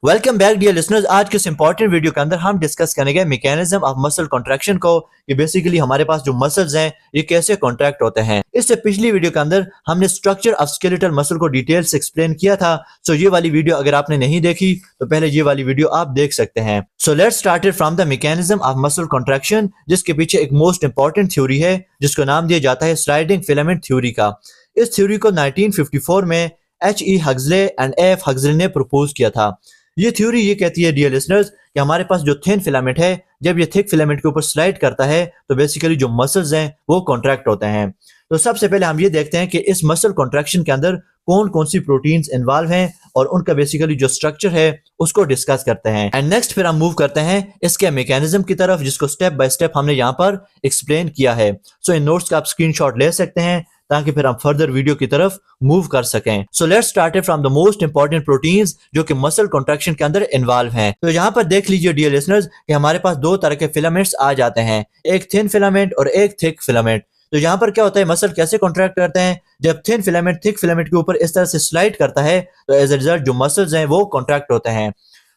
Welcome back dear listeners. आज के इस इंपॉर्टेंट वीडियो के अंदर हम डिस्कस करेंगे मैकेनिज्म ऑफ मसल कॉन्ट्रैक्शन को कि बेसिकली हमारे पास जो मसल्स हैं ये कैसे कॉन्ट्रैक्ट होते हैं। इससे पिछली वीडियो के अंदर हमने स्ट्रक्चर ऑफ स्केलेटल मसल को डिटेल से एक्सप्लेन किया था। सो ये वाली वीडियो अगर आपने नहीं देखी तो पहले ये वाली वीडियो आप देख सकते हैं। So let's start from the mechanism of muscle contraction, जिसके पीछे एक मोस्ट इंपॉर्टेंट थ्योरी है जिसको नाम दिया जाता है स्लाइडिंग फिलामेंट थ्योरी का। इस थ्योरी को 1954 में H.E. Huxley and F. Huxley ने प्रपोज किया था। ये थ्योरी ये कहती है डियर लिसनर्स कि हमारे पास जो थिन फिलामेंट है जब ये थिक फिलामेंट के ऊपर स्लाइड करता है तो बेसिकली जो मसल्स हैं वो कॉन्ट्रैक्ट होते हैं। तो सबसे पहले हम ये देखते हैं कि इस मसल कॉन्ट्रैक्शन के अंदर कौन कौन सी प्रोटीन्स इन्वॉल्व हैं और उनका बेसिकली जो स्ट्रक्चर है उसको डिस्कस करते हैं। एंड नेक्स्ट फिर हम मूव करते हैं इसके मैकेनिज्म की तरफ, जिसको स्टेप बाय स्टेप हमने यहाँ पर एक्सप्लेन किया है। सो इन नोट्स का आप स्क्रीनशॉट ले सकते हैं ताकि फिर हम फर्दर वीडियो की तरफ मूव कर सकें। So let's start from the most important proteins जो कि मसल कॉन्ट्रैक्शन के अंदर इन्वॉल्व हैं। तो यहाँ पर देख लीजिए डियर लिसनर्स कि हमारे पास दो तरह के फिलामेंट्स आ जाते हैं, एक थिन फिलामेंट और एक थिक फिलामेंट। तो यहाँ पर क्या होता है, मसल कैसे कॉन्ट्रैक्ट करते हैं, जब थिन फिलामेंट थिक फिलामेंट के ऊपर इस तरह से स्लाइड करता है तो एज अ रिजल्ट जो मसल्स हैं वो कॉन्ट्रैक्ट होते हैं।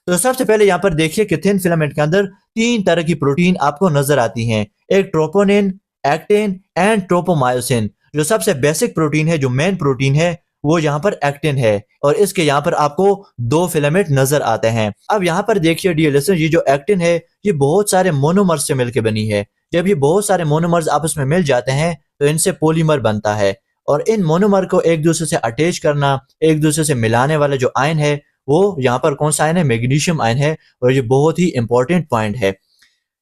तो सबसे पहले यहाँ पर देखिए कि थिन फिलामेंट के अंदर तीन तरह की प्रोटीन आपको नजर आती हैं, एक ट्रोपोनिन, एक्टिन एंड ट्रोपोमायोसिन। जो सबसे बेसिक प्रोटीन है, जो मेन प्रोटीन है, वो यहाँ पर एक्टिन है और इसके यहाँ पर आपको दो फिलामेंट नजर आते हैं। अब यहाँ पर देखिए डियर लिसनर्स, ये जो एक्टिन है ये बहुत सारे मोनोमर्स से मिलकर बनी है। जब ये बहुत सारे मोनोमर्स आपस में मिल जाते हैं तो इनसे पॉलीमर बनता है और इन मोनोमर को एक दूसरे से अटैच करना, एक दूसरे से मिलाने वाला जो आयन है वो यहाँ पर कौन सा आयन है, मैग्नीशियम आयन है। और ये बहुत ही इंपॉर्टेंट पॉइंट है।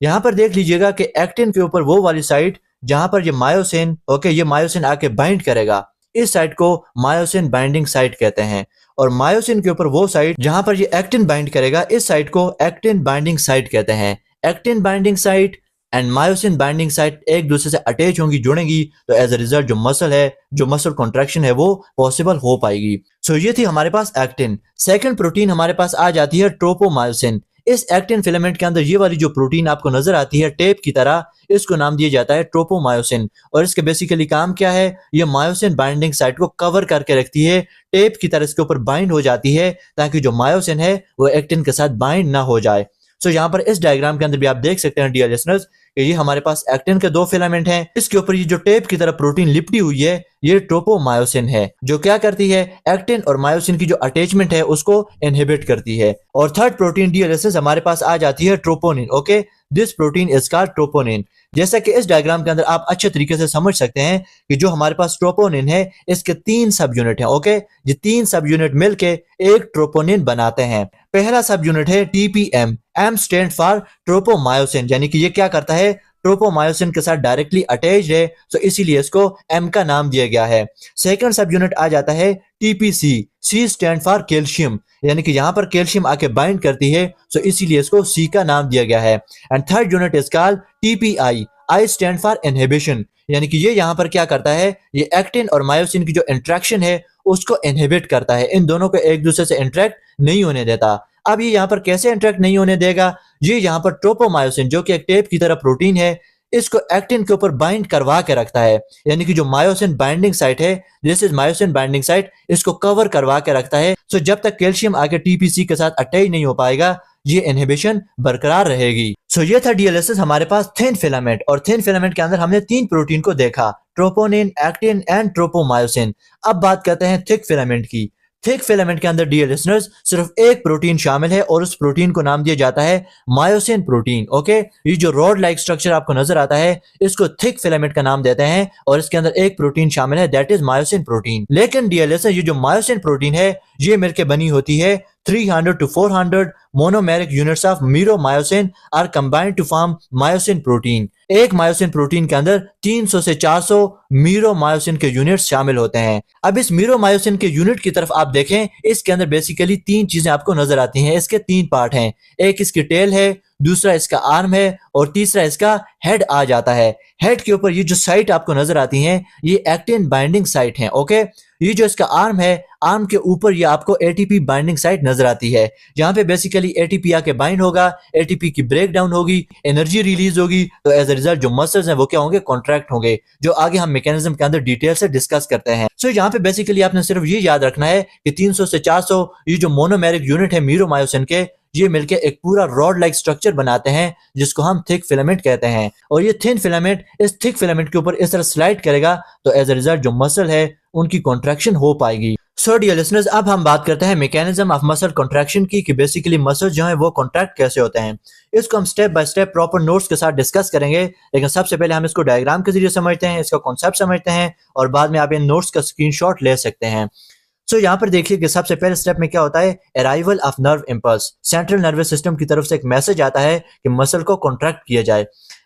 यहाँ पर देख लीजिएगा कि एक्टिन के ऊपर वो वाली साइड जहां पर ये मायोसिन ये मायोसिन आके बाइंड करेगा, इस साइड को मायोसिन बाइंडिंग साइट कहते हैं। और मायोसिन के ऊपर वो साइड जहां पर ये एक्टिन बाइंड करेगा, इस साइड को एक्टिन बाइंडिंग साइट कहते हैं। Actin binding site and myosin binding site एक दूसरे से अटैच होंगी, जुड़ेंगी, तो एज अ रिजल्ट जो मसल है, जो मसल कॉन्ट्रैक्शन है वो पॉसिबल हो पाएगी। सो ये थी हमारे पास एक्टिन। सेकंड प्रोटीन हमारे पास आ जाती है ट्रोपोमायोसिन। इस एक्टिन फिलामेंट के अंदर ये वाली जो प्रोटीन आपको नजर आती है टेप की तरह, इसको नाम दिया जाता है ट्रोपोमायोसिन। और इसके बेसिकली काम क्या है, ये मायोसिन बाइंडिंग साइट को कवर करके रखती है, टेप की तरह इसके ऊपर बाइंड हो जाती है ताकि जो मायोसिन है वो एक्टिन के साथ बाइंड ना हो जाए। सो यहाँ पर इस डायग्राम के अंदर भी आप देख सकते हैं डियर लिसनर्स कि ये हमारे पास एक्टिन के दो फिलामेंट हैं, इसके ऊपर ये जो टेप की तरह प्रोटीन लिपटी हुई है ये ट्रोपोमायोसिन है, जो क्या करती है, एक्टिन और मायोसिन की जो अटैचमेंट है उसको इनहिबिट करती है। और थर्ड प्रोटीन डियर लिसनर्स हमारे पास आ जाती है troponin. Okay, this protein is called troponin. जैसा कि इस डायग्राम के अंदर आप अच्छे तरीके से समझ सकते हैं कि जो हमारे पास ट्रोपोनिन है इसके तीन सब यूनिट हैं। ओके, ये तीन सब यूनिट मिलके एक ट्रोपोनिन बनाते हैं। पहला सब यूनिट है TPM, M stand for tropomyosin, यानी कि ये क्या करता है, ट्रोपोमायोसिन के साथ डायरेक्टली अटैच्ड है, तो इसीलिए इसको M का नाम दिया गया है। सेकंड सब यूनिट आ जाता है TPC, C stand for calcium, यानी कि यहाँ पर कैल्शियम आके बाइंड करती है, तो इसीलिए इसको C का नाम दिया गया है। And third unit is called TPI, I stand for inhibition, यानी कि ये यहाँ पर क्या करता है, ये एक्टिन और मायोसिन की जो इंट्रैक्शन है उसको इनहिबिट करता है, इन दोनों को एक दूसरे से इंटरेक्ट नहीं होने देता। अब ये यहाँ पर कैसे इंटरेक्ट नहीं होने देगा, ये यहाँ पर ट्रोपोमायोसिन जो कि एक टेप की तरह प्रोटीन है, इसको एक्टिन के ऊपर बाइंड करवा के रखता है, यानी कि जो मायोसिन बाइंडिंग साइट है, this is myosin binding site, इसको कवर करवा के रखता है। सो जब तक कैल्शियम आके TPC के साथ अटैच नहीं हो पाएगा ये इनहिबिशन बरकरार रहेगी। सो ये था डियर लिसनर्स हमारे पास थिन फिलामेंट। और थिन फिलामेंट के अंदर हमने तीन प्रोटीन को देखा, ट्रोपोनिन, एक्टिन एंड ट्रोपोमायोसिन। अब बात करते हैं थिक फिलामेंट की। थिक फिलामेंट के अंदर डियर लिसनर्स सिर्फ एक प्रोटीन शामिल है और उस प्रोटीन को नाम दिया जाता है मायोसिन प्रोटीन। ओके, ये जो रॉड लाइक स्ट्रक्चर आपको नजर आता है इसको थिक फिलामेंट का नाम देते हैं और इसके अंदर एक प्रोटीन शामिल है, दैट इज मायोसिन प्रोटीन। लेकिन डियर लिसनर्स ये जो मायोसिन प्रोटीन है ये मिलकर बनी होती है 300 to 400 monomeric units of myromyosin are combined to form myosin protein। एक मायोसिन प्रोटीन के अंदर 300 से 400 मीरोमायोसिन के यूनिट्स शामिल होते हैं। अब इस मीरोमायोसिन के यूनिट की तरफ आप देखें, इसके अंदर बेसिकली तीन चीजें आपको नजर आती हैं। इसके तीन पार्ट हैं, एक इसकी टेल है, दूसरा इसका आर्म है और तीसरा इसका हेड आ जाता है। हेड के ऊपर ये जो साइट आपको नजर आती हैं ये एक्टिन बाइंडिंग साइट है। ओके, ये जो इसका आर्म है, आर्म के ऊपर ये आपको ATP बाइंडिंग साइट नजर आती है, जहां पे बेसिकली ATP आके बाइंड होगा, ATP की ब्रेक डाउन होगी, एनर्जी रिलीज होगी, तो एज अ रिजल्ट जो मसल्स हैं वो क्या होंगे, कॉन्ट्रैक्ट होंगे, जो आगे हम मैकेनिज्म के अंदर डिटेल से डिस्कस करते हैं। सो यहाँ पे बेसिकली आपने सिर्फ ये याद रखना है कि 300 से 400 ये जो मोनोमेरिक यूनिट है मीरोमायोसिन के, ये मिलके एक पूरा रॉड लाइक स्ट्रक्चर बनाते हैं जिसको हम थिक फिलामेंट कहते हैं। और ये थिन फिलामेंट इस थिक फिलामेंट के ऊपर इस तरह स्लाइड करेगा तो एज अ रिजल्ट जो मसल है उनकी कॉन्ट्रैक्शन हो पाएगी। सो डियर लिसनर्स, अब हम बात करते हैं मैकेनिज्म ऑफ मसल कॉन्ट्रैक्शन की कि बेसिकली मसल जो है वो कॉन्ट्रैक्ट कैसे होते हैं। इसको हम step by step proper notes के साथ डिस्कस करेंगे, लेकिन सबसे पहले हम इसको डायग्राम के जरिए समझते हैं, इसका कॉन्सेप्ट समझते हैं और बाद में आप इन नोट्स का स्क्रीनशॉट ले सकते हैं। सो यहाँ पर देखिए कि सबसे पहले स्टेप में क्या होता है, arrival of nerve impulse. Central nervous system की तरफ से एक मैसेज आता है कि मसल को कॉन्ट्रैक्ट किया जाए।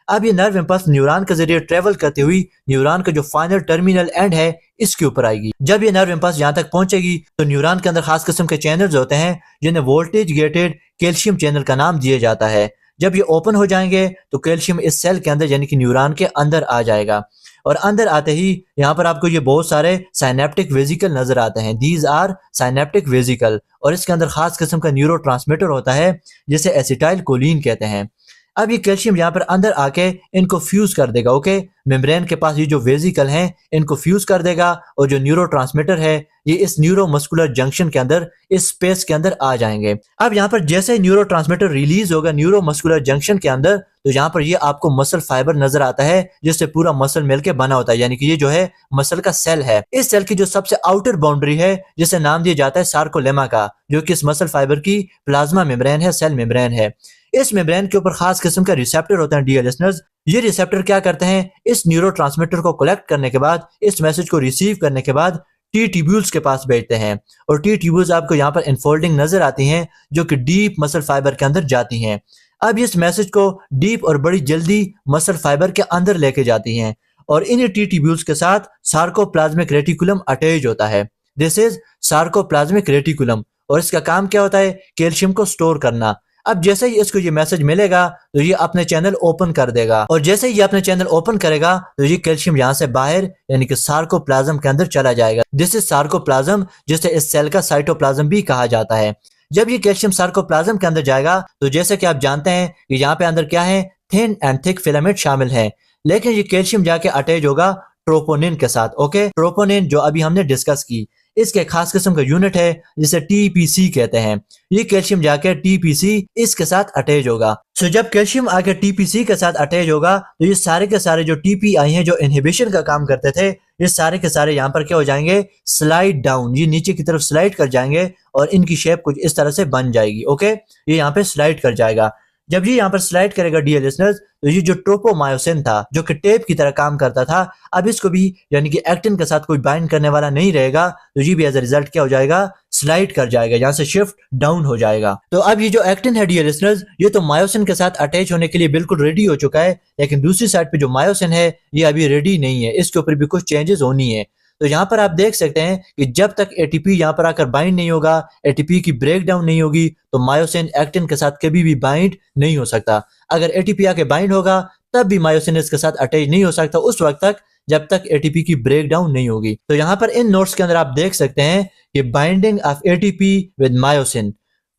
अब ये नर्व इंपल्स न्यूरॉन के जरिए ट्रेवल करती हुई न्यूरॉन का जो फाइनल टर्मिनल एंड है इसके ऊपर आएगी। जब ये नर्व इंपल्स यहाँ तक पहुंचेगी तो न्यूरॉन के अंदर खास किस्म के चैनल्स होते हैं जिन्हें वोल्टेज गेटेड कैल्शियम चैनल का नाम दिया जाता है। जब ये ओपन हो जाएंगे तो कैल्शियम इस सेल के अंदर यानी कि न्यूरॉन के अंदर आ जाएगा और अंदर आते ही यहाँ पर आपको ये बहुत सारे साइनेप्टिक वेसिकल नजर आते हैं। दीज आर साइनेप्टिक वेसिकल और इसके अंदर खास किस्म का न्यूरोट्रांसमीटर होता है जिसे एसिटाइल कोलिन कहते हैं। अब ये कैल्शियम यहाँ पर अंदर आके इनको फ्यूज कर देगा। ओके, मेम्ब्रेन के पास ये जो वेसिकल हैं इनको फ्यूज कर देगा और जो न्यूरोट्रांसमीटर है ये इस न्यूरोमस्कुलर जंक्शन के अंदर इस स्पेस के अंदर आ जाएंगे। अब यहाँ पर जैसे न्यूरोट्रांसमीटर रिलीज होगा न्यूरोमस्कुलर जंक्शन के अंदर तो यहाँ पर ये आपको मसल फाइबर नजर आता है जिससे पूरा मसल मिलके बना होता है, यानी कि ये जो है मसल का सेल है। इस सेल की जो सबसे आउटर बाउंड्री है जिसे नाम दिया जाता है सार्कोलेमा का, जो कि इस मसल फाइबर की प्लाज्मा मेम्ब्रेन है, सेल मेम्ब्रेन है। इस मेम्ब्रेन के ऊपर खास किस्म का रिसेप्टर होता है डियर लिसनर्स। ये रिसेप्टर क्या करते हैं, इस न्यूरोट्रांसमीटर को कलेक्ट करने के बाद, इस मैसेज को रिसीव करने के बाद टी ट्यूब्यूल्स के पास भेजते हैं और टी ट्यूब्यूल्स आपको यहाँ पर इनफोल्डिंग नजर आती हैं जो कि डीप मसल फाइबर के अंदर जाती हैं। अब इस मैसेज को डीप और बड़ी जल्दी मसल फाइबर के अंदर लेके जाती हैं और इन टी ट्यूब्यूल्स के साथ सार्कोप्लाज्मिक रेटिकुलम अटैच होता है। दिस इज सार्कोप्लाज्मिक रेटिकुलम और इसका काम क्या होता है, कैल्शियम को स्टोर करना। अब जैसे ही इसको ये मैसेज मिलेगा तो ये अपने चैनल ओपन कर देगा और जैसे ही ये अपने चैनल ओपन करेगा तो ये कैल्शियम यहाँ से बाहर यानी कि सार्कोप्लाज्म के अंदर चला जाएगा। दिस इज सार्कोप्लाज्म, जिसे इस सेल का साइटोप्लाज्म भी कहा जाता है। जब ये कैल्शियम सार्कोप्लाज्म के अंदर जाएगा तो जैसे कि आप जानते हैं कि यहाँ पे अंदर क्या है, थिन एंड थिक फिलामेंट शामिल है, लेकिन ये कैल्शियम जाके अटैच होगा ट्रोपोनिन के साथ। ओके, ट्रोपोनिन जो अभी हमने डिस्कस की, इसके खास किस्म का यूनिट है जिसे टीपीसी कहते हैं। ये कैल्शियम जाके टीपीसी इसके साथ अटैच होगा। सो जब कैल्शियम आके टीपीसी के साथ अटैच होगा तो ये सारे के सारे जो टीपीआई हैं जो इनहिबिशन का काम करते थे, ये सारे के सारे यहाँ पर क्या हो जाएंगे, स्लाइड डाउन, ये नीचे की तरफ स्लाइड कर जाएंगे और इनकी शेप कुछ इस तरह से बन जाएगी। ओके, ये यहाँ पे स्लाइड कर जाएगा। जब ये यहाँ पर स्लाइड करेगा डियर लिसनर्स तो ये जो ट्रोपोमायोसिन था जो कि टेप की तरह काम करता था, अब इसको भी यानी कि एक्टिन के साथ कोई बाइंड करने वाला नहीं रहेगा तो ये भी एज अ रिजल्ट क्या हो जाएगा, स्लाइड कर जाएगा, यहाँ से शिफ्ट डाउन हो जाएगा। तो अब ये जो एक्टिन है डियर लिसनर्स ये तो मायोसिन के साथ अटैच होने के लिए बिल्कुल रेडी हो चुका है, लेकिन दूसरी साइड पे जो मायोसिन है ये अभी रेडी नहीं है, इसके ऊपर भी कुछ चेंजेस होनी है। तो यहाँ पर आप देख सकते हैं कि जब तक एटीपी यहाँ पर आकर बाइंड नहीं होगा, एटीपी की ब्रेक डाउन नहीं होगी तो मायोसिन एक्टिन के साथ कभी भी बाइंड नहीं हो सकता। अगर एटीपी आके बाइंड होगा तब भी मायोसिन इसके साथ अटैच नहीं हो सकता उस वक्त तक जब तक एटीपी की ब्रेक डाउन नहीं होगी। तो यहाँ पर इन नोट्स के अंदर आप देख सकते हैं कि binding of ATP with myosin,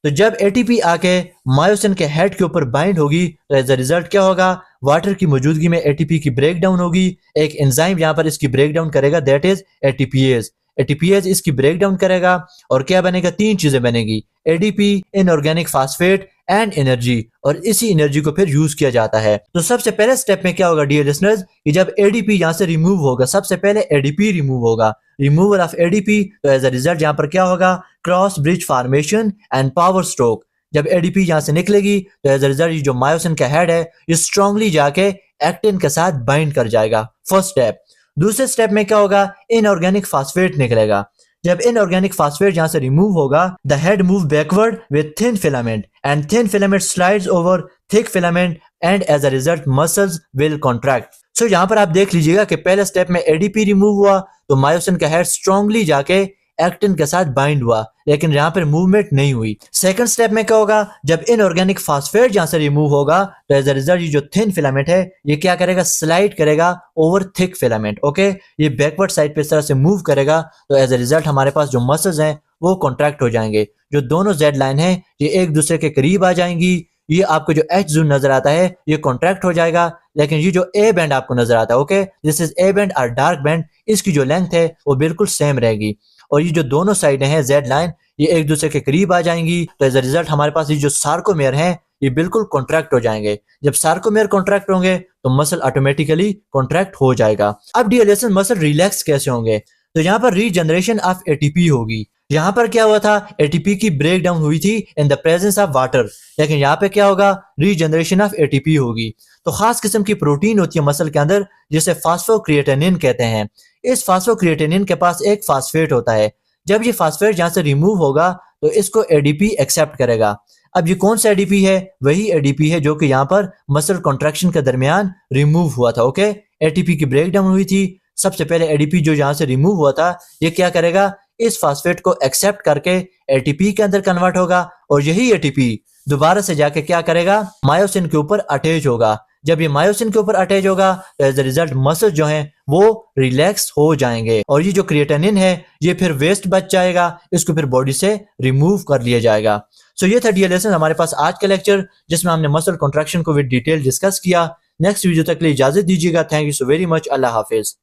तो जब एटीपी आके मायोसिन के हेड के ऊपर बाइंड होगी तो एज अ रिजल्ट क्या होगा, वाटर की मौजूदगी में एटीपी की ब्रेक डाउन होगी। एक एंजाइम यहाँ पर इसकी ब्रेक डाउन करेगा, दैट इज एटीपीएज। एटीपीएज इसकी ब्रेक डाउन करेगा और क्या बनेगा, तीन चीजें बनेगी, ADP, inorganic phosphate and energy, और इसी एनर्जी को फिर यूज किया जाता है। तो सबसे पहले स्टेप में क्या होगा डियर लिसनर्स कि जब एडीपी यहाँ से रिमूव होगा, सबसे पहले एडीपी रिमूव होगा, रिमूवल ऑफ एडीपी, तो एज अ रिजल्ट यहाँ पर क्या होगा, cross bridge formation and power stroke. जब एडीपी यहाँ से निकलेगी तो एज अ रिजल्ट जो मायोसिन का हेड है ये स्ट्रांगली जाके एक्टिन के साथ बाइंड कर जाएगा, फर्स्ट स्टेप। दूसरे स्टेप में क्या होगा, इनऑर्गेनिक फास्फेट निकलेगा। जब इनऑर्गेनिक फास्फेट यहाँ से रिमूव होगा, the head move backward with thin filament and thin filament slides over thick filament and as a result muscles will contract. So यहाँ पर आप देख लीजिएगा कि पहले स्टेप में एडीपी रिमूव हुआ तो मायोसिन का हेड स्ट्रांगली जाके एक्टिन के साथ बाइंड हुआ, लेकिन यहाँ पर मूवमेंट नहीं हुई। सेकंड स्टेप में क्या होगा, जब इनऑर्गेनिक फास्फेट यहाँ से रिमूव होगा तो एज अ रिजल्ट ये जो थिन फिलामेंट है ये क्या करेगा, स्लाइड करेगा ओवर थिक फिलामेंट। ओके, ये बैकवर्ड साइड पे इस तरह से मूव करेगा तो एज अ रिजल्ट हमारे पास जो मसल्स हैं वो कॉन्ट्रैक्ट हो जाएंगे। जो दोनों जेड लाइन है ये एक दूसरे के करीब आ जाएंगी। ये आपको जो एच जोन नजर आता है ये कॉन्ट्रैक्ट हो जाएगा, लेकिन ये जो ए बैंड आपको नजर आता है, okay, this is A band और डार्क बैंड, इसकी जो लेंथ है वो बिल्कुल सेम रहेगी। और ये जो दोनों साइडें हैं जेड लाइन, ये एक दूसरे के करीब आ जाएंगी। तो एज अ रिजल्ट हमारे पास ये जो सार्कोमेयर हैं ये बिल्कुल कॉन्ट्रैक्ट हो जाएंगे। जब सार्कोमेयर कॉन्ट्रैक्ट होंगे तो मसल ऑटोमेटिकली कॉन्ट्रैक्ट हो जाएगा। अब डिएलेशन मसल रिलैक्स कैसे होंगे? तो यहाँ पर रीजनरेशन ऑफ एटीपी होगी। यहाँ पर क्या हुआ था, एटीपी की ब्रेक डाउन हुई थी in the presence of water, लेकिन यहाँ पे क्या होगा, रीजनरेशन ऑफ एटीपी होगी। तो खास किस्म की प्रोटीन होती है मसल के अंदर जिसे फास्फोक्रिएटिनिन कहते हैं। इस फास्फोक्रिएटिनिन के पास एक फास्फेट होता है। जब ये फास्फेट यहाँ से रिमूव होगा तो इसको एडीपी एक्सेप्ट करेगा। अब ये कौन सा एडीपी है? वही एडीपी है जो कि यहाँ पर मसल कॉन्ट्रैक्शन के दरमियान रिमूव हुआ था। ओके, एटीपी की ब्रेक डाउन हुई थी, सबसे पहले एडीपी जो यहाँ से रिमूव हुआ था ये क्या करेगा, इस फास्फेट को एक्सेप्ट करके एटीपी के अंदर कन्वर्ट होगा और यही एटीपी दोबारा से जाके क्या करेगा, मायोसिन के ऊपर अटैच होगा। जब ये मायोसिन के ऊपर अटैच होगा तो एज अ रिजल्ट मसल जो हैं वो रिलैक्स हो जाएंगे और ये जो क्रिएटिनिन है ये फिर वेस्ट बच जाएगा, इसको फिर बॉडी से रिमूव कर लिया जाएगा। सो ये था डिएलेशन हमारे पास आज का लेक्चर, जिसमें हमने मसल कॉन्ट्रैक्शन को विद डिटेल डिस्कस किया। नेक्स्ट वीडियो तक के लिए इजाजत दीजिएगा। Thank you so very much. Allah Hafiz.